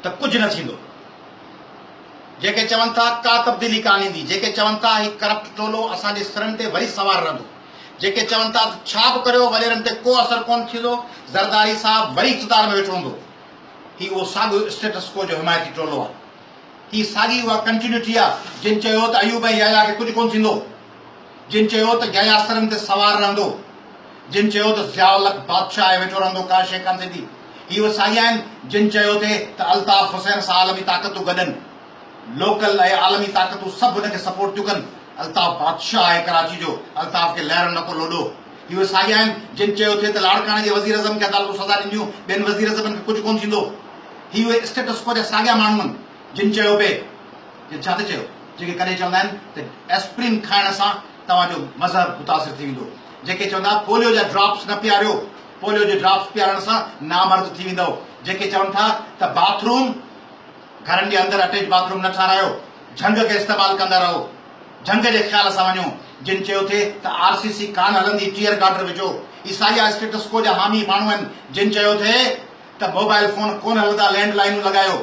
त कुझु न थींदो। जेके चवनि था का तब्दीली कान ईंदी, जेके चवनि था ही करप्ट टोलो असांजे सिरनि ते वरी सवार रहंदो, जेके चवनि था छा बि करियो वॾेरनि ते को असर कोन थींदो, ज़रदारी साहब वरी इक़्तिदार में वेठो हूंदो, ही उहो साॻियो स्टेटस को जो हिमायती टोलो आहे, ही साॻी उहा कंटिन्यूटी आहे। जिन चयो त अयूब ऐं याया खे कुझु कोन थींदो, जिन चयो त याया सिरनि ते सवार रहंदो, जिन चयो त ज़ियाउल हक़ बादशाह आहे वेठो रहंदो, का शइ कान थींदी, ही उहे साॻिया आहिनि जिन चयो थे त अल्ताफ़ हुसैन सां आलमी ताक़तूं गॾनि, लोकल ऐं आलमी ताक़तूं सभु हुनखे सपोर्ट थियूं कनि। अल्ताफ़ बादशाह आहे कराची जो, अल्ताफ़ खे लहर न को लोॾो। इहे साॻिया आहिनि जिन चयो थे त लाड़काणे जे वज़ीर अज़म खे अदालतूं सज़ा ॾींदियूं, ॿियनि वज़ीर अज़मनि खे कुझु कोन थींदो। ही उहे स्टेटस को जा साॻिया माण्हू आहिनि जिन चयो पिए छा त चयो, जेके कॾहिं चवंदा आहिनि त एस्प्रिन खाइण सां तव्हांजो मज़हब मुतासिर थी वेंदो, जेके चवंदा पोलियो जा ड्रॉप्स न पीआरियो, पोलियो जे ड्रॉप्स पीआरण सां नामर्द थी वेंदव, जेके चवनि था त बाथरूम घरनि जे अंदरि अटैच बाथरूम न ठारायो, झंग खे इस्तेमालु कंदा रहो, झंग जे ख़्याल सां वञो, जिन चयो थे त RCC कान हलंदी टीयर गार्डर विझो, ही साॻिया स्टेटस को जा हामी माण्हू आहिनि जिन चयो थे त मोबाइल फोन कोन हलंदा लैंडलाइनूं लॻायो।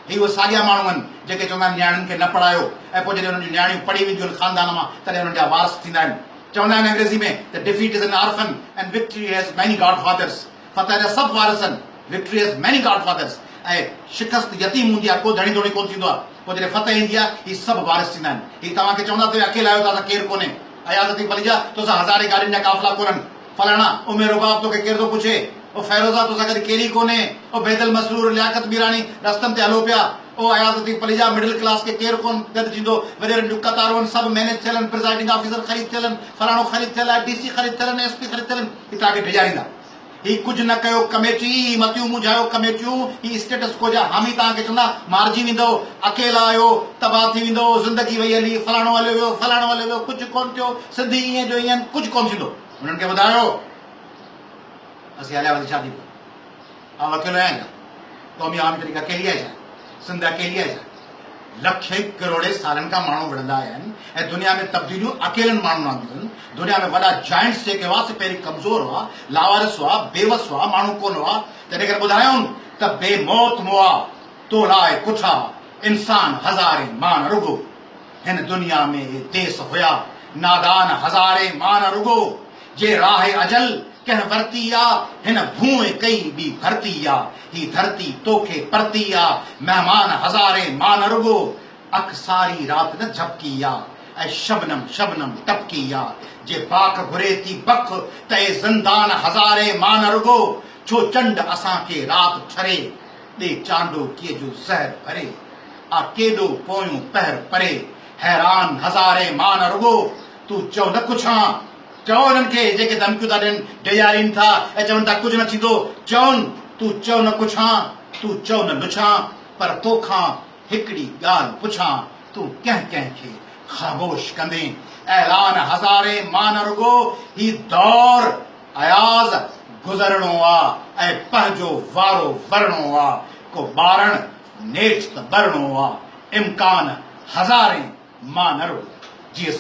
ही उहे साॻिया माण्हू आहिनि जेके चवंदा आहिनि नियाणियुनि खे न पढ़ायो, ऐं पोइ जॾहिं हुननि जूं नियाणियूं पढ़ी वेंदियूं आहिनि ख़ानदान मां तॾहिं हुननि जा वारस थींदा आहिनि। चवंदा आहिनि अंग्रेज़ी में त defeat is an orphan and victory has many godfathers, फतह जा सभु वारस आहिनि, victory has many godfathers, ऐं शिकस्त यतीम हूंदी आहे, को धणी धोणी कोन थींदो आहे, पोइ जॾहिं फतह ईंदी आहे ही सभु वारस थींदा आहिनि। ही तव्हांखे चवंदा त अकेला आहियो तव्हां केरु कोन्हे, अयाज़ती फलीजा तोसां हज़ारे गाॾियुनि जा काफ़िला कोन्हनि, फलाणा उमे रुबाब तोखे केरु थो पुछे, ओ फैरोज़ा तोसां गॾु कहिड़ी कोन्हे, ओ बेदल मसरूर लियाकत मीरानी रस्तनि ते हलो पिया, ओ अयाज़ती फलीजा मिडिल क्लास खे केरु कोन गॾु थींदो, वॾेरनि जूं कतारूं आहिनि, सभु मैनेज थियल आहिनि, प्रिज़ाइडिंग ऑफिसर ख़रीद थियल आहिनि, फलाणो ख़रीद थियल आहे, DC ख़रीद थियल आहिनि, SP ख़रीद थियल आहिनि, ही तव्हांखे डिॼारींदा। ही कुझु न कयो कमेटी, ही मतियूं मुझायो कमेटियूं, ही स्टेटस को जा हामी तव्हांखे चवंदा मारिजी वेंदो, अकेला आहियो तबाह थी वेंदो, ज़िंदगी वई हली, फलाणो हलियो वियो, फलाणो हलियो वियो, कुझु कोन थियो, सिंधी ईअं जो ईअं कुझु कोन थींदो। हुननि खे ॿुधायो असीं हलिया वरी छा थींदो, ऐं अकेलो आहियां छा, क़ौमी आवामी तरीक़ा अकेली आहे छा, सिंध अकेली आहे छा, लखे करोड़े सालनि खां माण्हू विढ़ंदा आया आहिनि, ऐं दुनिया में तब्दीलियूं अकेलनि माण्हुनि आंदियूं आहिनि। दुनिया में वॾा जाइंट्स जेके हुआ से पहिरीं कमज़ोर हुआ, लावारिस हुआ, बेवस हुआ, माण्हू कोन हुआ, तंहिं करे ॿुधायूं त बेमौत मुआ तो लाइ कुठा इंसान हज़ारे मान रुगो, हिन दुनिया में ये देस हुया नादान हज़ारे मान रुगो, जे राह अजल कंहिं वरती आ, हिन भूए कई बि भरती आ, ही धरती तोखे परती आ, मेहमान हज़ारे मान रुगो, अख सारी रात न झपकी आ, ऐं शबनम शबनम टपकी आ, जे बाख घुरे थी बख ते ज़िंदान हज़ारे मान रुगो, छो चंड असांखे रात ठरे, ॾे चांडो कीअं जो ज़हर भरे, आ केॾो पोयूं पहर परे, हैरान हज़ारे मान रुगो, तूं चओ न कुझां, चओ हिननि खे जेके धमकियूं था ॾियनि, डिॼारीनि था ऐं चवनि था कुझु न थींदो, चवनि तूं चओ न कुझां, तूं चओ न लुछां, पर तोखां हिकिड़ी ॻाल्हि पुछां, तूं कंहिं कंहिंखे ख़ामोश कंदे, ऐलान हज़ारे मान रुगो, ही दौर अयाज़ गुज़रणो आहे ऐं पंहिंजो वारो वरणो आहे, को ॿारण नेठ त भरणो आहे, इम्कान हज़ारे मान रुगो। जी